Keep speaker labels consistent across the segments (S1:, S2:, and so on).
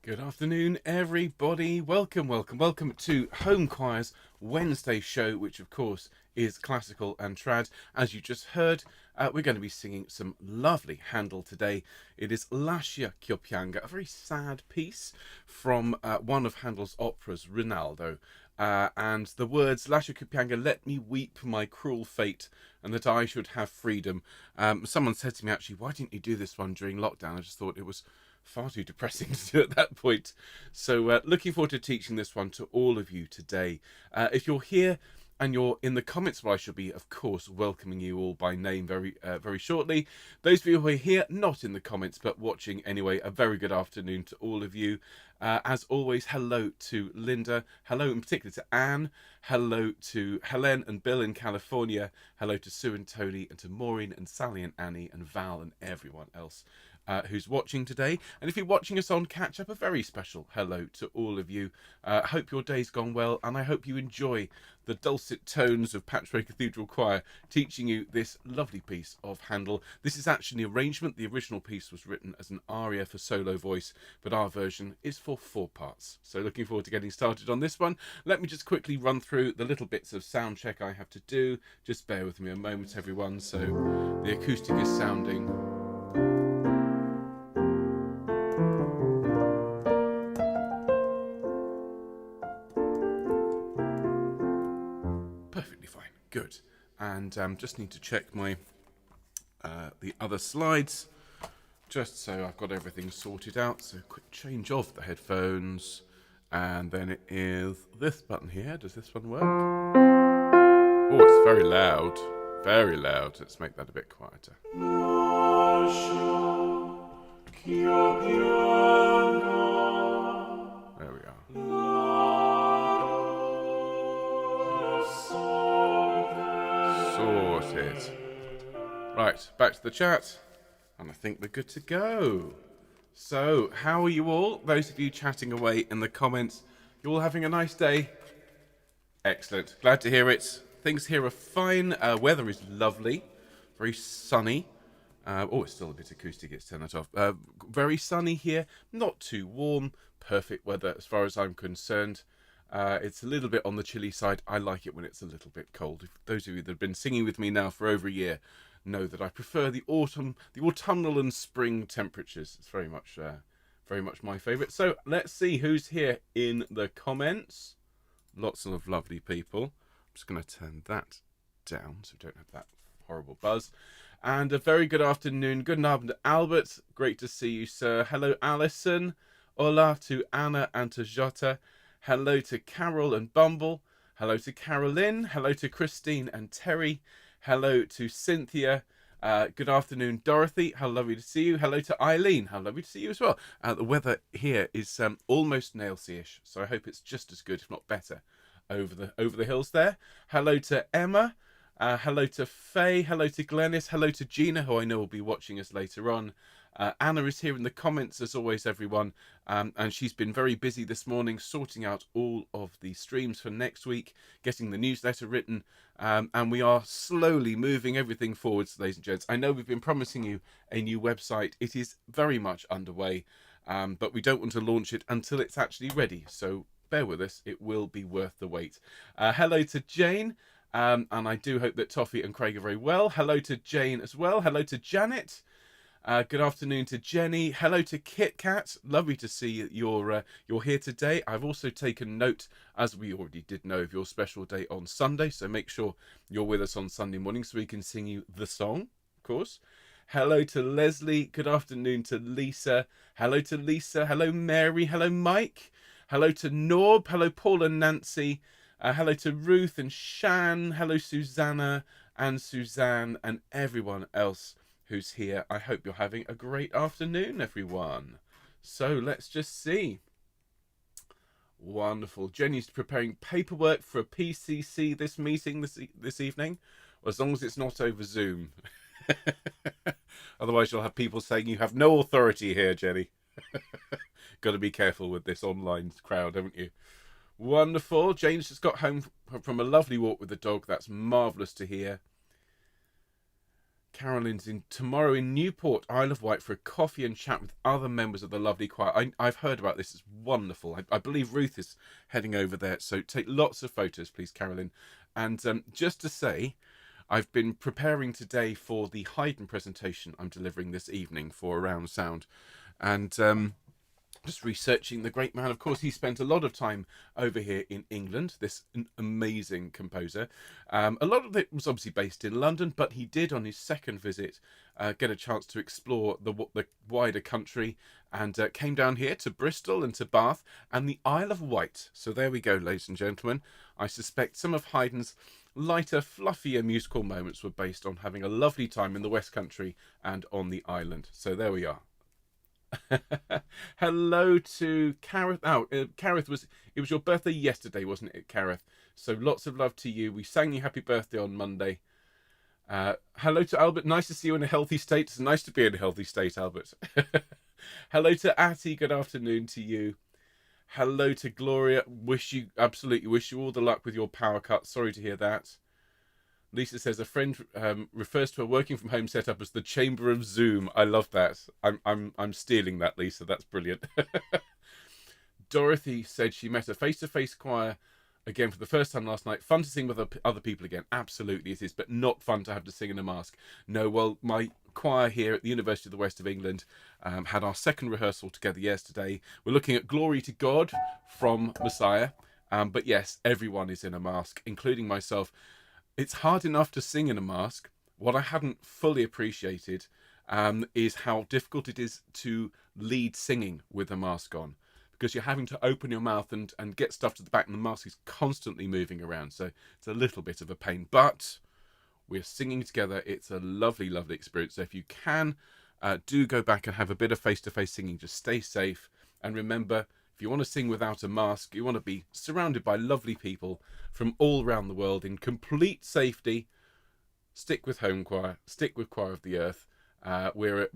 S1: Good afternoon, everybody. Welcome to Homechoir's Wednesday show, which of course is classical and trad. As you just heard, we're going to be singing some lovely Handel today. It is Lascia, Pianga, a very sad piece from one of Handel's operas, Rinaldo. And the words, Lascia Pianga, let me weep my cruel fate, and that I should have freedom. Someone said to me, actually, why didn't you do this one during lockdown? I just thought it was far too depressing to do at that point. So looking forward to teaching this one to all of you today. If you're here and you're in the comments, well, I shall be, of course, welcoming you all by name very shortly. Those of you who are here, not in the comments, but watching anyway, a very good afternoon to all of you. As always, hello to Linda, hello in particular to Anne, hello to Helen and Bill in California, hello to Sue and Tony, and to Maureen and Sally and Annie and Val and everyone else who's watching today. And if you're watching us on catch up, a very special hello to all of you. Hope your day's gone well, and I hope you enjoy the dulcet tones of Patchway Cathedral Choir teaching you this lovely piece of Handel. This is actually an arrangement. The original piece was written as an aria for solo voice, but our version is for 4 parts. So looking forward to getting started on this one. Let me just quickly run through the little bits of sound check I have to do. Just bear with me a moment, everyone. So the acoustic is sounding perfectly fine. Good. And just need to check my the other slides, just so I've got everything sorted out. So quick change of the headphones, and then it is this button here. Does this one work? Oh, it's very loud. Very loud. Let's make that a bit quieter. There we are. Sorted. Right, back to the chat, and I think we're good to go. So, how are you all? Those of you chatting away in the comments, you all having a nice day? Excellent. Glad to hear it. Things here are fine. Weather is lovely. Very sunny. Oh, it's still a bit acoustic. Let's turn that off. Very sunny here. Not too warm. Perfect weather as far as I'm concerned. It's a little bit on the chilly side. I like it when it's a little bit cold. If those of you that have been singing with me now for over a year know that I prefer the autumnal and spring temperatures. It's very much my favourite. So let's see who's here in the comments. Lots of lovely people. I'm just going to turn that down so we don't have that horrible buzz. And a very good afternoon. Good afternoon, Albert. Great to see you, sir. Hello, Alison. Hola to Anna and to Jota. Hello to Carol and Bumble. Hello to Caroline. Hello to Christine and Terry. Hello to Cynthia. Good afternoon, Dorothy. How lovely to see you. Hello to Eileen. How lovely to see you as well. The weather here is almost Nailsea-ish, so I hope it's just as good, if not better, over the hills there. Hello to Emma. Hello to Faye. Hello to Glennis. Hello to Gina, who I know will be watching us later on. Anna is here in the comments as always, everyone, and she's been very busy this morning sorting out all of the streams for next week, getting the newsletter written, and we are slowly moving everything forwards, ladies and gents. I know we've been promising you a new website. It is very much underway, but we don't want to launch it until it's actually ready, so bear with us. It will be worth the wait. Hello to Jane, and I do hope that Toffee and Craig are very well. Hello to Jane as well. Hello to Janet. Good afternoon to Jenny. Hello to Kit Kat. Lovely to see you're here today. I've also taken note, as we already did know, of your special day on Sunday. So make sure you're with us on Sunday morning so we can sing you the song, of course. Hello to Leslie. Good afternoon to Lisa. Hello to Lisa. Hello Mary. Hello Mike. Hello to Norb. Hello Paul and Nancy. Hello to Ruth and Shan. Hello Susanna and Suzanne and everyone else who's here. I hope you're having a great afternoon, everyone. So let's just see. Wonderful. Jenny's preparing paperwork for a PCC this evening, or as long as it's not over Zoom. Otherwise you'll have people saying you have no authority here, Jenny. Got to be careful with this online crowd, haven't you? Wonderful. Jane's just got home from a lovely walk with the dog. That's marvellous to hear. Carolyn's in tomorrow in Newport, Isle of Wight, for a coffee and chat with other members of the lovely choir. I've heard about this. It's wonderful. I believe Ruth is heading over there. So take lots of photos, please, Carolyn. And just to say, I've been preparing today for the Haydn presentation I'm delivering this evening for Around Sound. And just researching the great man. Of course, he spent a lot of time over here in England, this amazing composer. A lot of it was obviously based in London, but he did, on his second visit, get a chance to explore the wider country, and came down here to Bristol and to Bath and the Isle of Wight. So there we go, ladies and gentlemen. I suspect some of Haydn's lighter, fluffier musical moments were based on having a lovely time in the West Country and on the island. So there we are. Hello to Careth. Careth, it was your birthday yesterday, wasn't it, Careth? So lots of love to you. We sang you happy birthday on Monday. Hello to Albert. Nice to see you in a healthy state. It's nice to be in a healthy state, Albert. Hello to Atty. Good afternoon to you. Hello to Gloria. Absolutely wish you all the luck with your power cut. Sorry to hear that. Lisa says a friend refers to a working from home setup as the chamber of Zoom. I love that. I'm stealing that, Lisa. That's brilliant. Dorothy said she met a face-to-face choir again for the first time last night. Fun to sing with other people again. Absolutely it is, but not fun to have to sing in a mask. No, well, my choir here at the University of the West of England had our second rehearsal together yesterday. We're looking at Glory to God from Messiah. But yes, everyone is in a mask, including myself. It's hard enough to sing in a mask. What I hadn't fully appreciated is how difficult it is to lead singing with a mask on, because you're having to open your mouth and get stuff to the back, and the mask is constantly moving around. So it's a little bit of a pain, but we're singing together. It's a lovely, lovely experience. So if you can, do go back and have a bit of face-to-face singing. Just stay safe. And remember, if you want to sing without a mask, you want to be surrounded by lovely people from all around the world in complete safety. Stick with Homechoir. Stick with Choir of the Earth. We're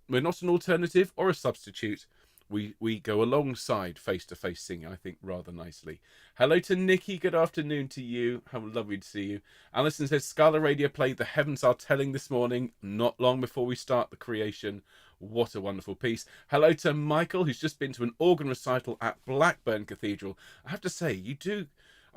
S1: not an alternative or a substitute. We go alongside face-to-face singing, I think, rather nicely. Hello to Nikki. Good afternoon to you. How lovely to see you. Alison says Scala Radio played The Heavens Are Telling this morning, not long before we start the creation. What a wonderful piece. Hello to Michael, who's just been to an organ recital at Blackburn Cathedral. I have to say, I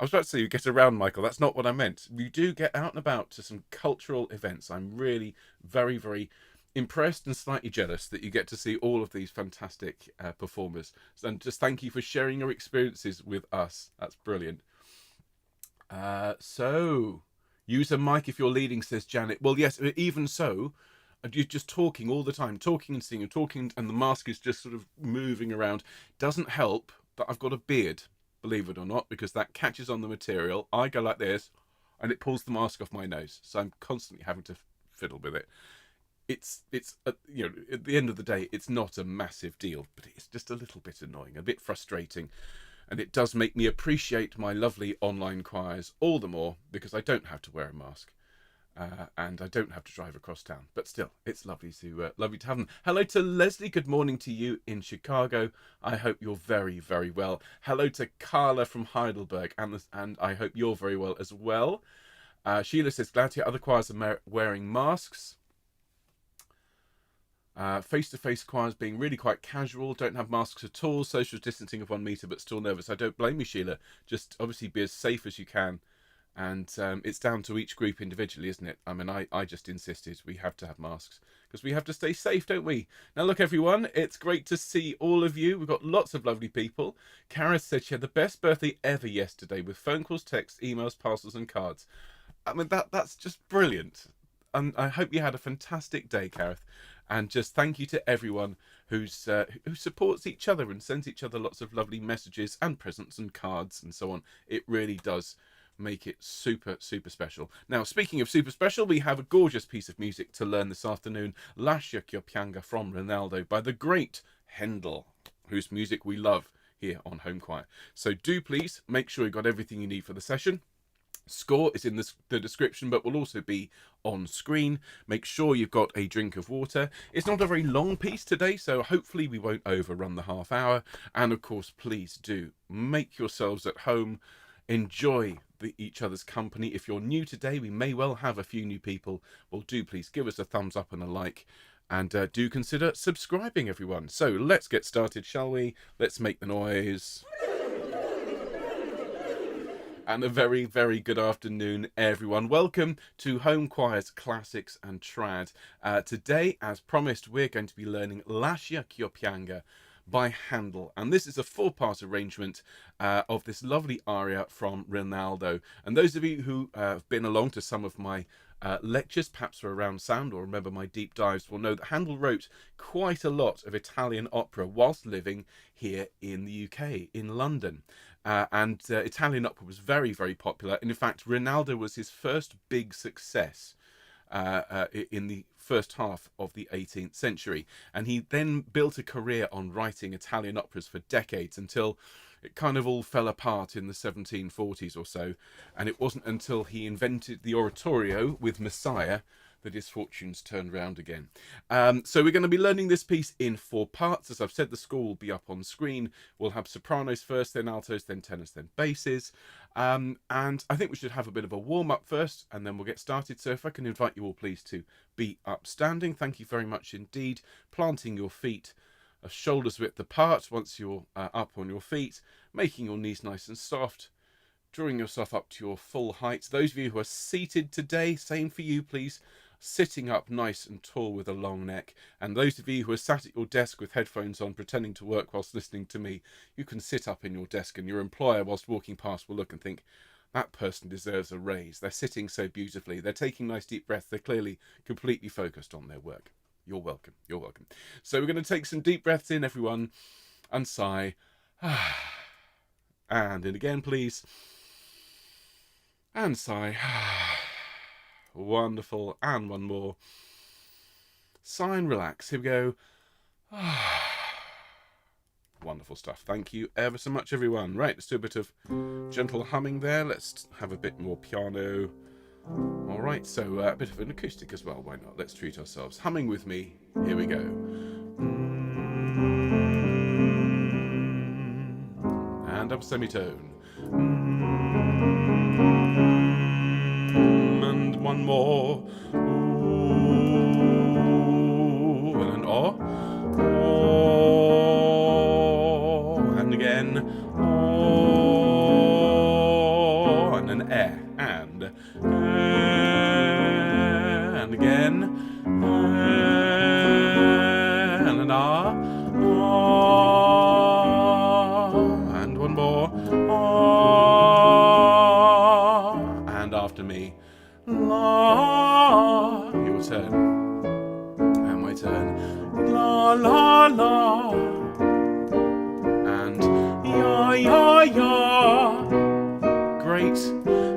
S1: was about to say you get around, Michael. That's not what I meant. You do get out and about to some cultural events. I'm really very, very impressed and slightly jealous that you get to see all of these fantastic performers. And just thank you for sharing your experiences with us. That's brilliant. So, use a mic if you're leading, says Janet. Well, yes, even so, you're just talking all the time, talking and singing, talking, and the mask is just sort of moving around. Doesn't help that I've got a beard, believe it or not, because that catches on the material. I go like this, and it pulls the mask off my nose. So I'm constantly having to fiddle with it. It's at the end of the day, it's not a massive deal, but it's just a little bit annoying, a bit frustrating. And it does make me appreciate my lovely online choirs all the more, because I don't have to wear a mask. And I don't have to drive across town, but still, it's lovely to have them. Hello to Leslie. Good morning to you in Chicago. I hope you're very, very well. Hello to Carla from Heidelberg, and I hope you're very well as well. Sheila says glad to hear other choirs are wearing masks. Face-to-face choirs being really quite casual, don't have masks at all, social distancing of 1 meter, but still nervous. I don't blame you, Sheila. Just obviously be as safe as you can. And it's down to each group individually, isn't it? I mean, I just insisted we have to have masks because we have to stay safe, don't we? Now, look, everyone, it's great to see all of you. We've got lots of lovely people. Kara said she had the best birthday ever yesterday with phone calls, texts, emails, parcels and cards. I mean, that's just brilliant. And I hope you had a fantastic day, Gareth. And just thank you to everyone who supports each other and sends each other lots of lovely messages and presents and cards and so on. It really does make it super, super special. Now, speaking of super special, we have a gorgeous piece of music to learn this afternoon. Lascia, Pianga from Ronaldo by the great Handel, whose music we love here on Homechoir. So do please make sure you've got everything you need for the session. Score is in the description, but will also be on screen. Make sure you've got a drink of water. It's not a very long piece today, so hopefully we won't overrun the half hour. And of course, please do make yourselves at home. Enjoy each other's company. If you're new today, we may well have a few new people. Well, do please give us a thumbs up and a like. And do consider subscribing, everyone. So let's get started, shall we? Let's make the noise. And a very, very good afternoon, everyone. Welcome to Homechoir's Classics and Trad. Today, as promised, we're going to be learning Lascia, Pianga by Handel. And this is a four-part arrangement of this lovely aria from Rinaldo. And those of you who have been along to some of my lectures, perhaps for Around Sound, or remember my deep dives, will know that Handel wrote quite a lot of Italian opera whilst living here in the UK, in London. Italian opera was very, very popular. And in fact, Rinaldo was his first big success in the first half of the 18th century. And he then built a career on writing Italian operas for decades until it kind of all fell apart in the 1740s or so. And it wasn't until he invented the oratorio with Messiah that his fortunes turned round again. So we're going to be learning this piece in four parts. As I've said, the score will be up on screen. We'll have sopranos first, then altos, then tenors, then basses. And I think we should have a bit of a warm-up first, and then we'll get started. So if I can invite you all, please, to be upstanding. Thank you very much indeed. Planting your feet shoulders width apart once you're up on your feet, making your knees nice and soft, drawing yourself up to your full height. Those of you who are seated today, same for you, please. Sitting up nice and tall with a long neck. And those of you who are sat at your desk with headphones on pretending to work whilst listening to me, you can sit up in your desk, and your employer whilst walking past will look and think, that person deserves a raise. They're sitting so beautifully. They're taking nice deep breaths. They're clearly completely focused on their work. You're welcome. You're welcome. So we're going to take some deep breaths in, everyone, and sigh. And in again, please. And sigh. Wonderful. And one more. Sigh and relax. Here we go. Wonderful stuff. Thank you ever so much, everyone. Right, let's do a bit of gentle humming there. Let's have a bit more piano. All right, so a bit of an acoustic as well. Why not? Let's treat ourselves. Humming with me. Here we go. And up semitone. And one more. And an oh. And again. And an eh. And again, and an ah, and one more, and after me, la, your turn, and my turn, la la la, and ya ya ya, great,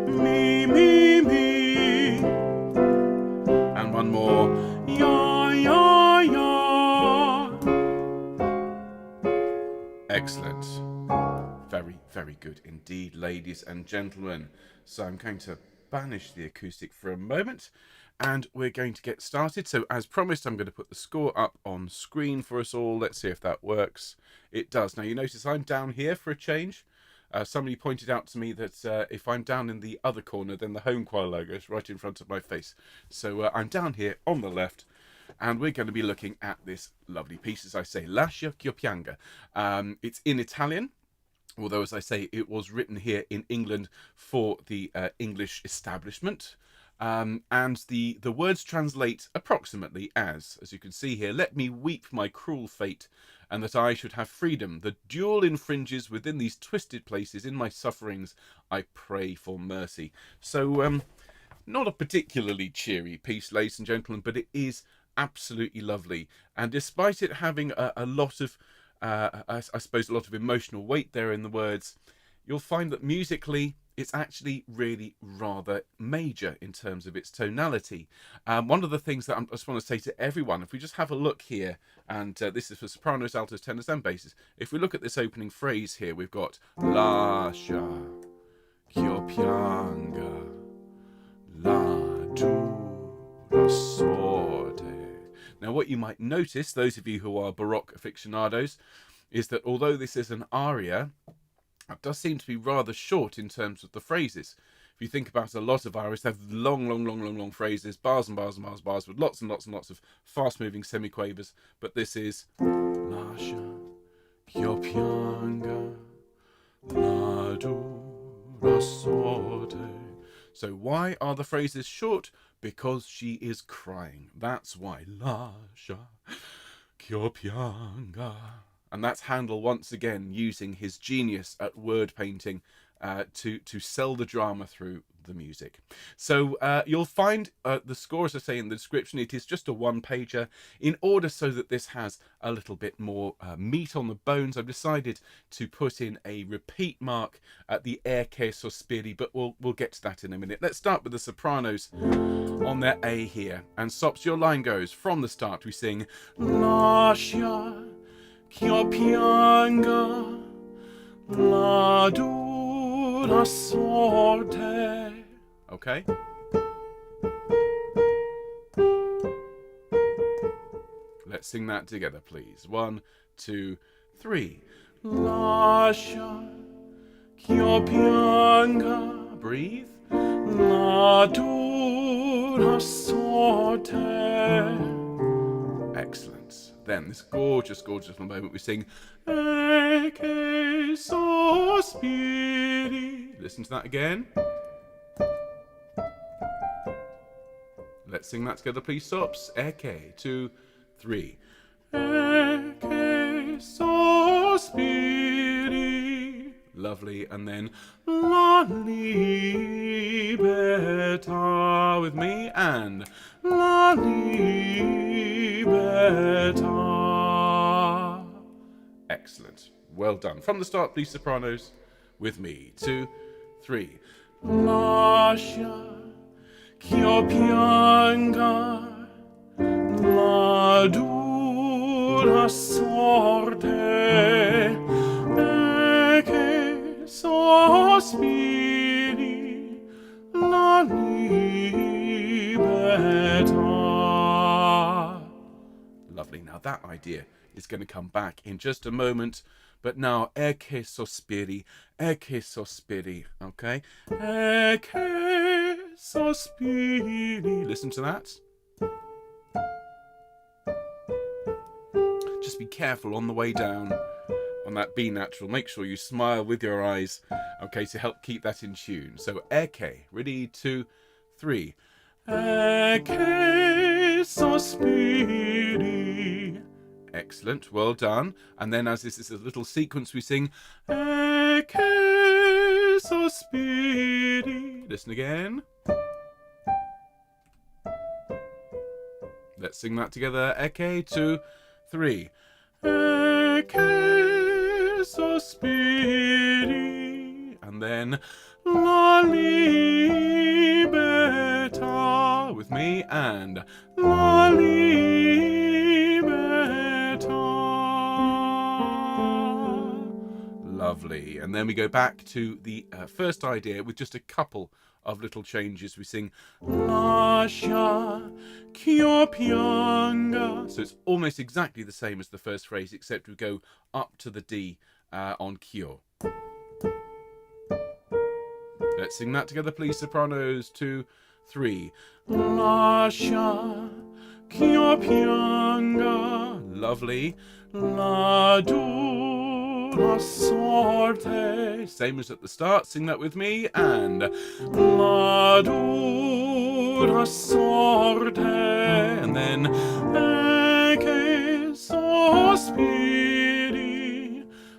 S1: me me me. And one more, ya, ya, ya. Excellent. Very, very good indeed, ladies and gentlemen. So I'm going to banish the acoustic for a moment, and we're going to get started. So as promised, I'm going to put the score up on screen for us all. Let's see if that works. It does. Now you notice I'm down here for a change. Somebody pointed out to me that if I'm down in the other corner, then the Homechoir logo is right in front of my face. So I'm down here on the left, and we're going to be looking at this lovely piece, as I say, Lascia, Pianga. It's in Italian, although, as I say, it was written here in England for the English establishment. And the words translate approximately as you can see here, let me weep my cruel fate, and that I should have freedom. The duel infringes within these twisted places. In my sufferings, I pray for mercy. So, not a particularly cheery piece, ladies and gentlemen, but it is absolutely lovely. And despite it having a lot of, I suppose, a lot of emotional weight there in the words, you'll find that musically, it's actually really rather major in terms of its tonality. One of the things that I just want to say to everyone, if we just have a look here, and this is for sopranos, altos, tenors and basses. If we look at this opening phrase here, we've got Lascia, pianga, la dura sorte. Now what you might notice, those of you who are Baroque aficionados, is that although this is an aria, it does seem to be rather short in terms of the phrases. If you think about it, a lot of arias have long phrases, bars and bars and bars and bars, with lots and lots and lots of fast-moving semiquavers. But this is Lascia, ch'io pianga, la dura sorte. So why are the phrases short? Because she is crying. That's why. Lascia, ch'io pianga. And that's Handel once again using his genius at word painting to sell the drama through the music. So you'll find the score, as I say in the description. It is just a one-pager. In order so that this has a little bit more meat on the bones, I've decided to put in a repeat mark at the air che sospiri, but we'll get to that in a minute. Let's start with the sopranos on their A here. And Sops, your line goes from the start. We sing Lascia, ch'io pianga, la dura sorte. Okay? Let's sing that together, please. 1, 2, 3. Lascia, ch'io pianga. Breathe. La dura sorte. Excellent. Then this gorgeous little moment we sing E che sospiri. Listen to that again. Let's sing that together, please, Sops. E che, 2, 3. E che sospiri. Lovely. And then la libertà with me, and la libertà. Excellent. Well done. From the start, please, sopranos, with me. 2, 3. Lascia, ch'io pianga, la dura sorte, e che sospiri, la libertà. Lovely. Now that idea is going to come back in just a moment. But now, e che sospiri, okay? E che sospiri. Listen to that. Just be careful on the way down on that B natural. Make sure you smile with your eyes, okay, to help keep that in tune. So, e che. Ready, 2, 3. E che sospiri. Excellent, well done. And then as this is a little sequence, we sing E che sospiri. Listen again. Let's sing that together. E che, 2, 3. E che sospiri. And then la libertà with me, and la lovely. And then we go back to the first idea with just a couple of little changes. We sing Lascia, ch'io pianga. So it's almost exactly the same as the first phrase, except we go up to the D on ch'io. Let's sing that together, please, sopranos. 2, 3. Lascia, ch'io pianga. Lovely. La dura sorte. Same as at the start. Sing that with me. And la dura sorte. And then e che sospiri,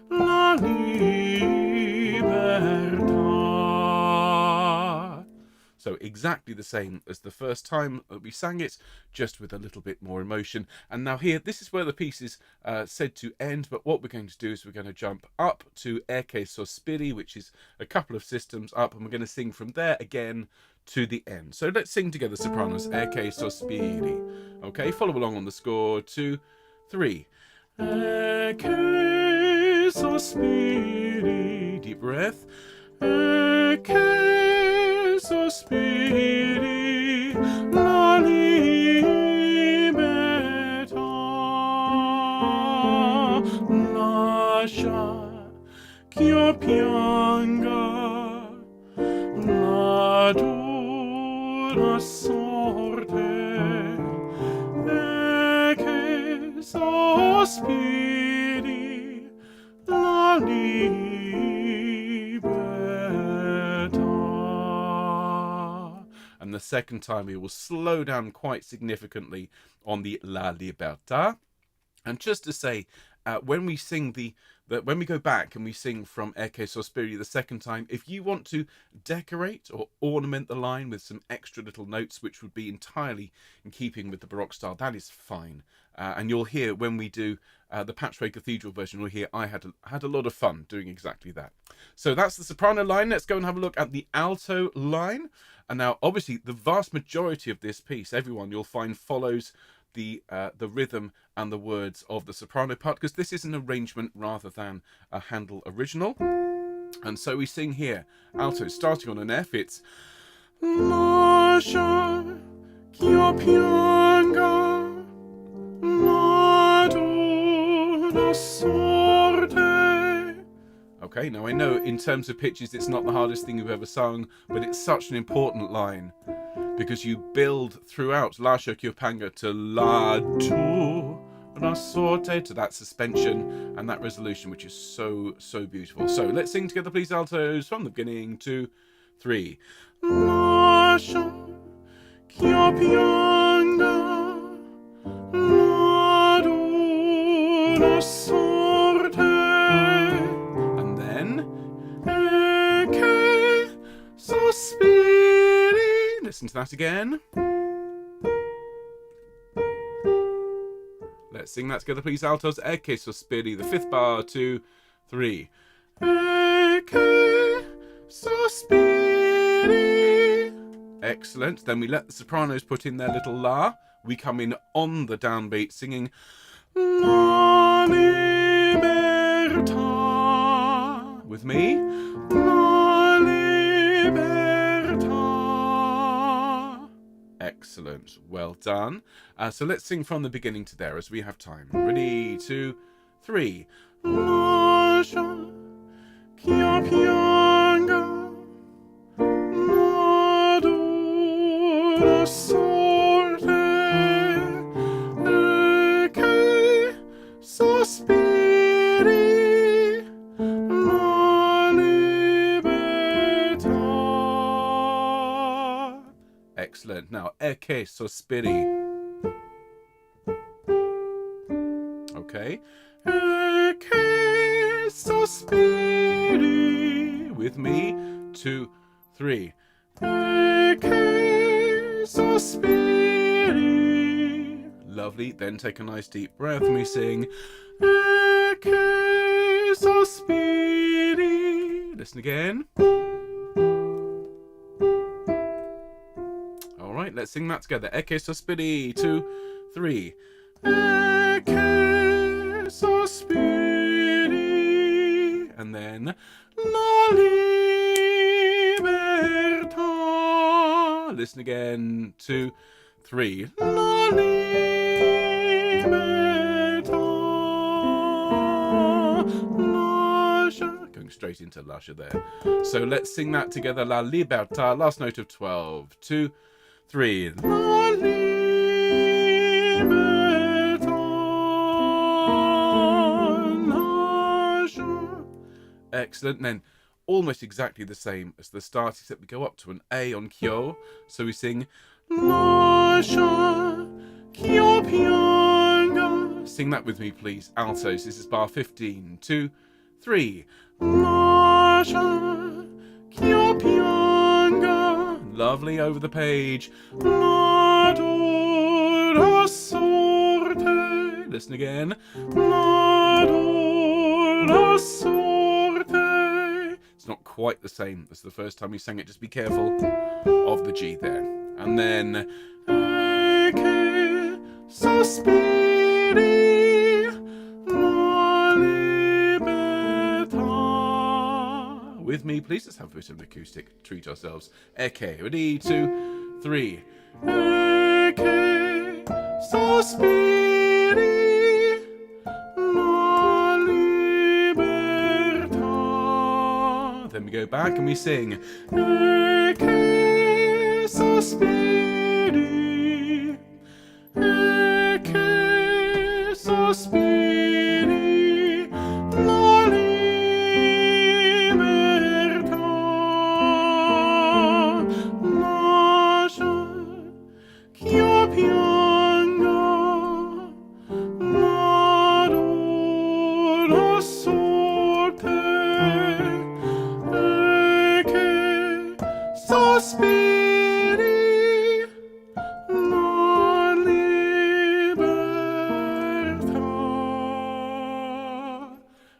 S1: la libertà. So exactly the same as the first time that we sang it, just with a little bit more emotion. And now here, this is where the piece is said to end, but what we're going to do is we're going to jump up to E che sospiri, which is a couple of systems up, and we're going to sing from there again to the end. So let's sing together, sopranos. E che sospiri. Okay, follow along on the score. 2, 3. E che sospiri. Deep breath. E che sospiri, la libertà. Lascia, ch'io pianga, la una sorte e che sospiri la libertà. And the second time we will slow down quite significantly on the La Libertà. And just to say, when we sing when we go back and we sing from Ecce Sospiri the second time, if you want to decorate or ornament the line with some extra little notes, which would be entirely in keeping with the Baroque style, that is fine. And you'll hear when we do the Patchway Cathedral version, you'll hear I had a lot of fun doing exactly that. So that's the soprano line. Let's go and have a look at the alto line. And now, obviously, the vast majority of this piece, everyone you'll find follows the rhythm and the words of the soprano part, because this is an arrangement rather than a Handel original. And so we sing here, alto, starting on an F, it's Lascia, ch'io pianga, la sorte. Okay, now I know in terms of pitches it's not the hardest thing you've ever sung, but it's such an important line, because you build throughout Lascia ch'io pianga to la tu la sorte, to that suspension and that resolution, which is so beautiful. So let's sing together, please, altos, from the beginning. 2, 3. Lascia ch'io pianga, la tu la sorte, and then e che sospiri. Listen to that again. Let's sing that together, please, altos. E che sospiri, the fifth bar. 2, 3. E che sospiri. Excellent. Then we let the sopranos put in their little la. We come in on the downbeat, singing la libertà. With me. La libertà. Excellent. Well done. So let's sing from the beginning to there as we have time. Ready, 2, 3. Lascia ch'io pianga, la tu la sorte, e che sospiri la libertà. Excellent. Now, e che sospiri. Okay. E che sospiri. With me. 2, 3. E che sospiri. Lovely. Then take a nice deep breath and we sing e che sospiri. Listen again. All right, let's sing that together. E che sospiri. 2, 3. E che sospiri. And then la libertà. Listen again. 2, 3. La libertà. Lascia. Going straight into Lascia there. So let's sing that together. La libertà. Last note of 12. 2, 3. La libertà. Excellent. And then almost exactly the same as the start, except we go up to an A on ch'io. So we sing Lascia ch'io pianga. Sing that with me, please, altos. This is bar 15. 2, 3. Lascia ch'io pianga. Lovely, over the page. La tu la sorte. Listen again. La tu la sorte. It's not quite the same as the first time we sang it. Just be careful of the G there. And then e che sospiri la libertà. With me, please. Let's have a bit of an acoustic. Treat ourselves. E che. Ready, 2, 3. E che sospiri. Then we go back and we sing e che sospiri, e che sospiri la libertà. Lascia ch'io pianga la dura sorte, e che sospiri la libertà.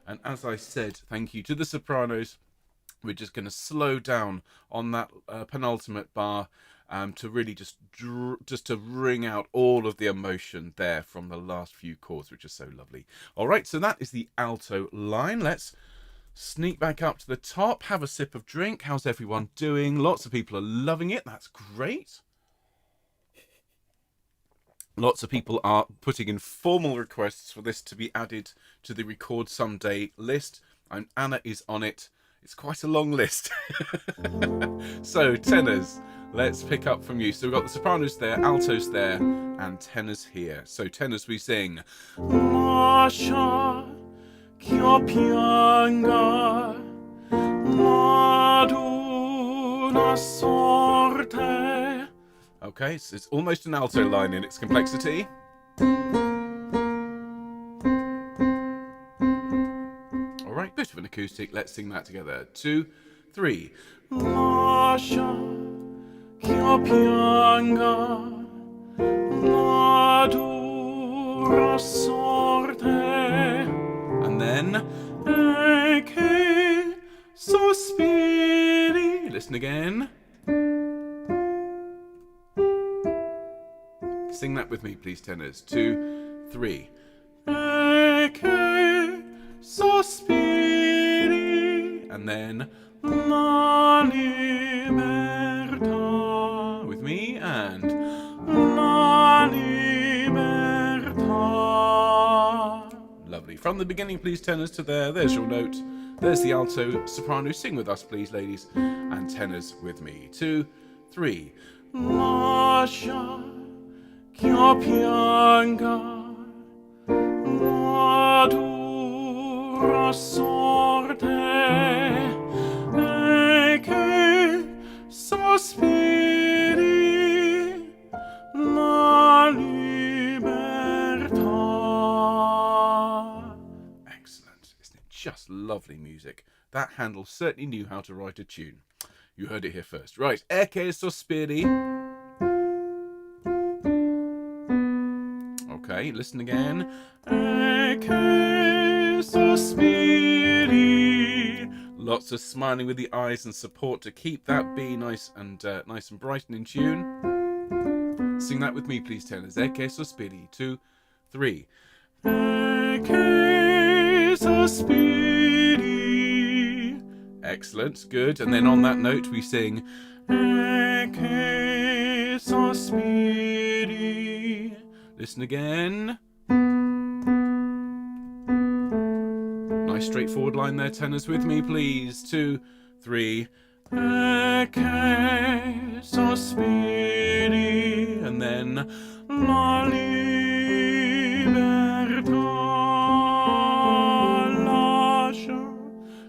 S1: And as I said, thank you to the sopranos. We're just going to slow down on that penultimate bar to really just to wring out all of the emotion there from the last few chords, which are so lovely. All right, so that is the alto line. Let's sneak back up to the top, have a sip of drink. How's everyone doing? Lots of people are loving it. That's great. Lots of people are putting in formal requests for this to be added to the Record Someday list, and Anna is on it. It's quite a long list. So, tenors, let's pick up from you. So we've got the sopranos there, altos there, and tenors here. So, tenors, we sing Lascia ch'io pianga la dura sorte. Okay, so it's almost an alto line in its complexity. Alright, bit of an acoustic. Let's sing that together. 2, 3. Lascia ch'io pianga la dura sorte. And then e che sospiri. Listen again. Sing that with me, please, tenors. 2, 3. E che sospiri. And then la libertà. With me, and la libertà. Lovely. From the beginning, please, tenors, to there. There's your note. There's the alto, soprano. Sing with us, please, ladies. And tenors with me. 2, 3. Lascia ch'io pianga la dura sorte, e che sospiri la libertà. Excellent. Isn't it just lovely music? That Handel certainly knew how to write a tune. You heard it here first. Right. E che sospiri. Okay, listen again. E che sospiri. Lots of smiling with the eyes and support to keep that B nice and bright and in tune. Sing that with me, please, tenors. E che sospiri. 2, 3. E che sospiri. Excellent, good. And then on that note, we sing E che sospiri. Listen again. Nice straightforward line there, tenors, with me, please. 2, 3. E che sospiri. And then la libertà. Lascia.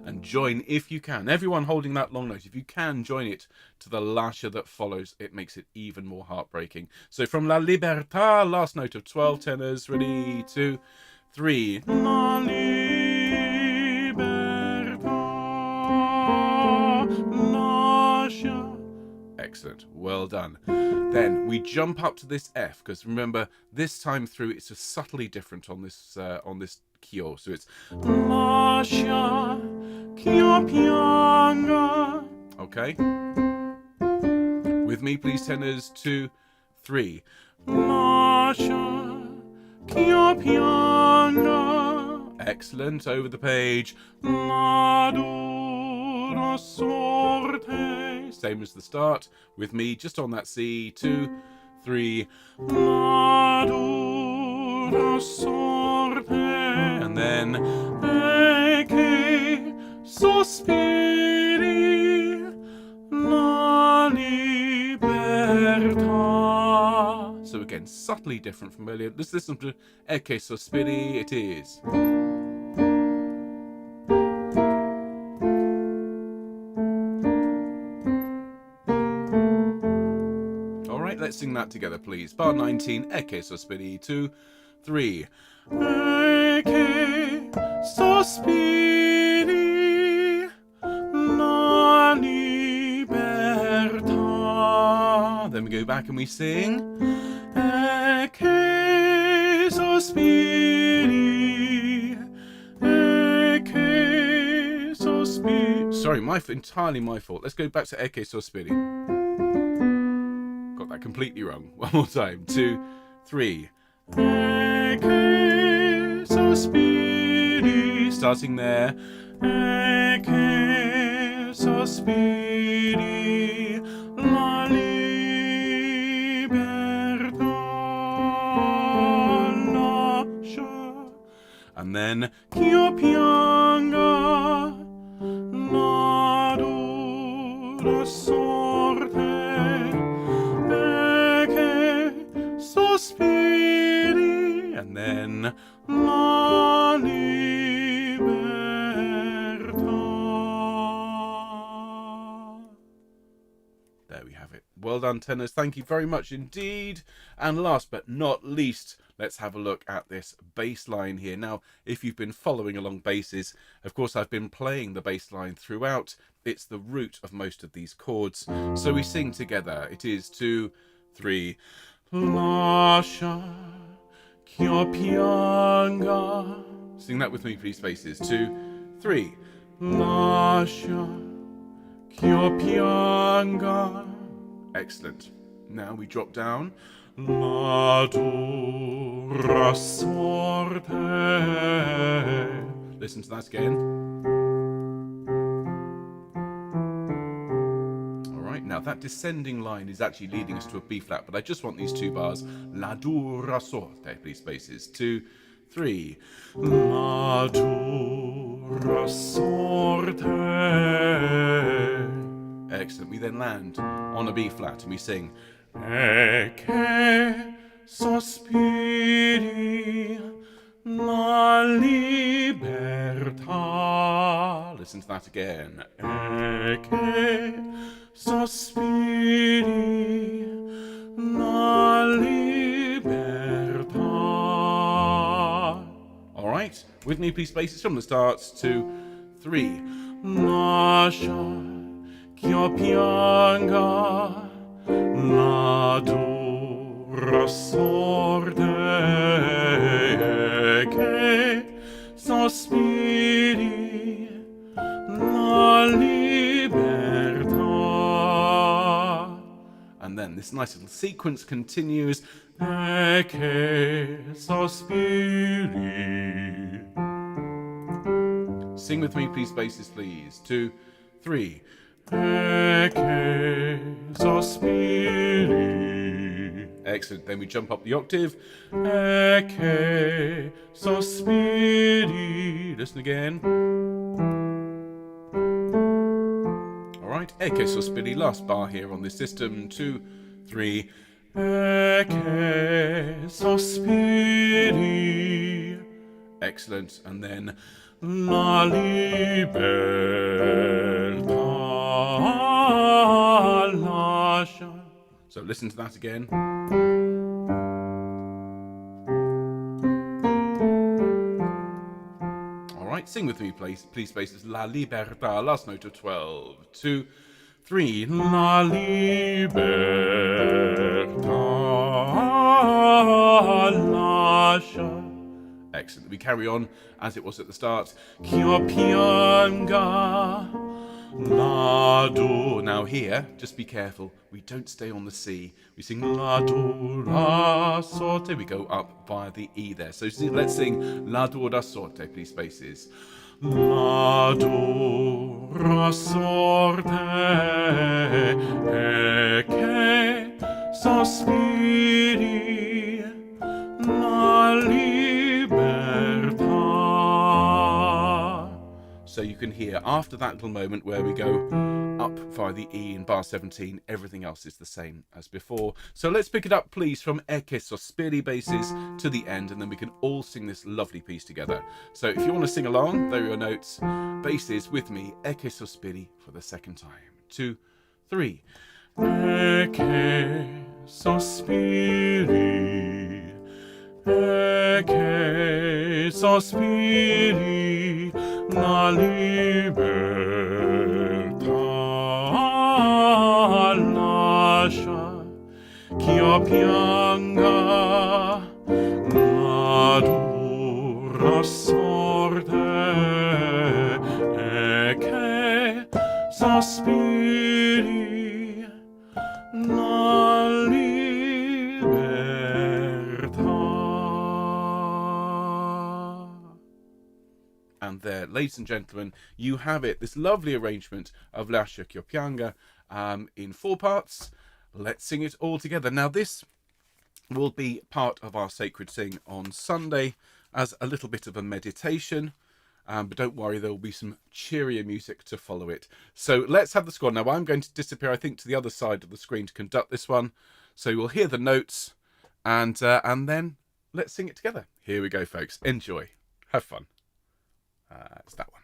S1: And join if you can. Everyone holding that long note, if you can, join it to the lascia that follows. It makes it even more heartbreaking. So from La Libertà, last note of 12 tenors. Ready, 2, 3. La Libertà, lascia. Excellent, well done. Then we jump up to this F, because remember, this time through it's just subtly different on this chio. So it's Lascia ch'io pianga. Okay. With me, please, tenors. 2, 3. Lascia ch'io pianga. Excellent. Over the page. La dura sorte. Same as the start. With me, just on that C. 2, 3. La dura sorte. And then e che sospiri la libertà. again, subtly different from earlier. Let's listen to E che sospiri, it is. Alright, let's sing that together, please. Bar 19, E che sospiri, 2, 3. E che sospiri la libertà. Then we go back and we sing. E che sospiri, e che sospiri. Sorry, entirely my fault. Let's go back to E che sospiri. Got that completely wrong. One more time. 2, 3. E che sospiri. Starting there. E che sospiri la libertà. Lascia. And then ch'io pianga la dura sorte. Sospiri, and then la libertà. There we have it. Well done, tenors. Thank you very much indeed. And last but not least, let's have a look at this bass line here. Now, if you've been following along basses, of course, I've been playing the bass line throughout. It's the root of most of these chords. So we sing together. It is 2, 3. Lascia, ch'io pianga. Sing that with me, please, basses. 2, 3. Lascia, ch'io pianga. Excellent. Now we drop down. La dura sorte. Listen to that again. Now that descending line is actually leading us to a B flat, but I just want these 2 bars. La dura sorte, please, spaces. 2, 3. La dura sorte. Excellent. We then land on a B flat and we sing. E che sospiri la libertà. Listen to that again. E che sospiri la libertà. All right, with me, please, spaces from the start. 2, 3. Lascia, ch'io pianga la dura sorte. E che sospiri la libertà. And then this nice little sequence continues. E che sospiri. Sing with me, please, basses, please. 2, 3. E che sospiri. Excellent. Then we jump up the octave. E che sospiri. Listen again. All right. E che sospiri. Last bar here on this system. 2, 3. E che sospiri. Excellent. And then la libertà. Lascia. So listen to that again. All right, sing with me, please, spaces. La libertà. Last note of 12. 2, 3. La libertà. Lascia. Excellent. We carry on as it was at the start. Ch'io pianga la do. Now here, just be careful. We don't stay on the C. We sing la do la sorte. We go up via the E there. So let's sing la do la sorte, please, spaces. La do la sorte. E che sospiri la libertà. so you can hear after that little moment where we go up via the E in bar 17, everything else is the same as before. So let's pick it up, please, from Ecce Sospiri basses to the end, and then we can all sing this lovely piece together. So if you want to sing along, there are your notes. Basses with me, Ecce Sospiri for the second time. 2, 3. Ecce sospiri, ecce sospiri, la libertà lascia ch'io pianga la dura sorte, ecce sospiri, la libertà. And there, ladies and gentlemen, you have it, this lovely arrangement of Lascia ch'io pianga in 4 parts. Let's sing it all together. Now this will be part of our Sacred Sing on Sunday as a little bit of a meditation. But don't worry, there will be some cheerier music to follow it. So let's have the score. Now I'm going to disappear, I think, to the other side of the screen to conduct this one. So you'll hear the notes, and then let's sing it together. Here we go, folks. Enjoy. Have fun. It's that one.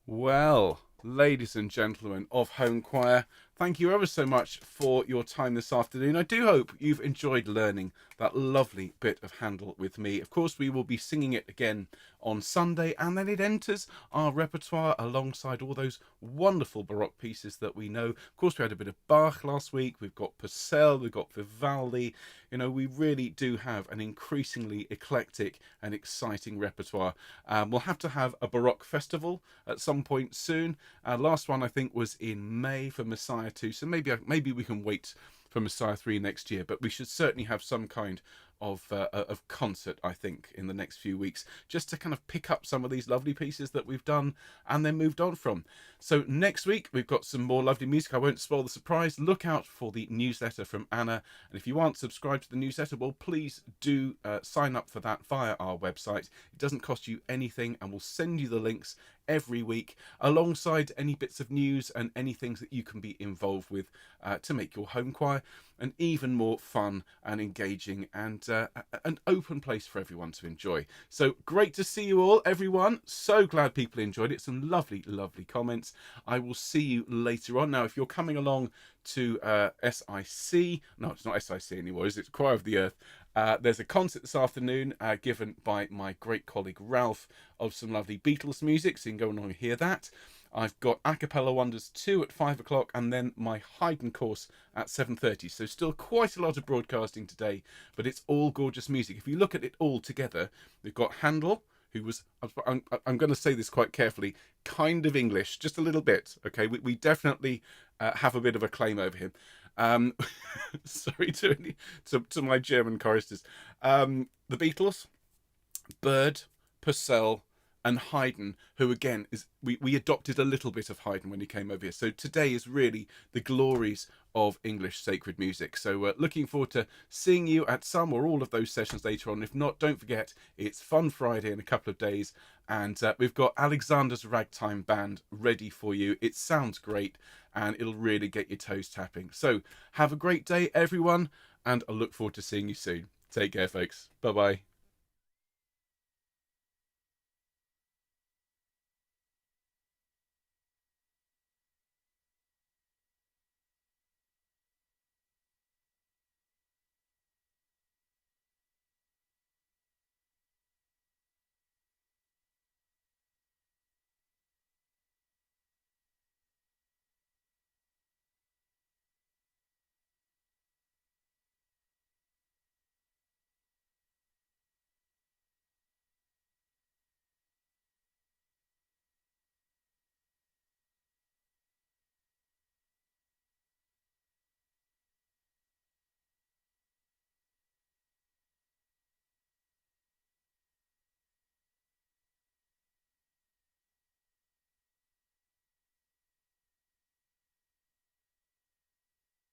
S1: Well, ladies and gentlemen of Homechoir, thank you ever so much for your time this afternoon. I do hope you've enjoyed learning that lovely bit of Handel with me. Of course, we will be singing it again on Sunday, and then it enters our repertoire alongside all those wonderful Baroque pieces that we know. Of course, we had a bit of Bach last week. We've got Purcell, we've got Vivaldi. You know, we really do have an increasingly eclectic and exciting repertoire. We'll have to have a Baroque festival at some point soon. Last one, I think, was in May for Messiah 2, so maybe we can wait for Messiah 3 next year, but we should certainly have some kind of concert, I think, in the next few weeks, just to kind of pick up some of these lovely pieces that we've done and then moved on from. So next week we've got some more lovely music. I won't spoil the surprise. Look out for the newsletter from Anna, and if you aren't subscribed to the newsletter, well, please do sign up for that via our website. It doesn't cost you anything, and we'll send you the links every week, alongside any bits of news and any things that you can be involved with to make your home choir an even more fun and engaging and an open place for everyone to enjoy. So great to see you all, everyone. So glad people enjoyed it. Some lovely, lovely comments. I will see you later on. Now, if you're coming along to SIC, no, it's not SIC anymore, is it? It's Choir of the Earth. There's a concert this afternoon given by my great colleague Ralph of some lovely Beatles music, so you can go along and hear that. I've got Acapella Wonders 2 at 5 o'clock and then my Haydn course at 7:30. So still quite a lot of broadcasting today, but it's all gorgeous music. If you look at it all together, we've got Handel, who was, I'm going to say this quite carefully, kind of English, just a little bit, okay? We definitely have a bit of a claim over him. Sorry to my German choristers. The Beatles, Bird, Purcell, and Haydn, who again is we adopted a little bit of Haydn when he came over here. So today is really the glories of English sacred music. So looking forward to seeing you at some or all of those sessions later on. If not, don't forget, it's Fun Friday in a couple of days, and we've got Alexander's Ragtime Band ready for you. It sounds great, and it'll really get your toes tapping. So have a great day, everyone, and I look forward to seeing you soon. Take care, folks. Bye-bye.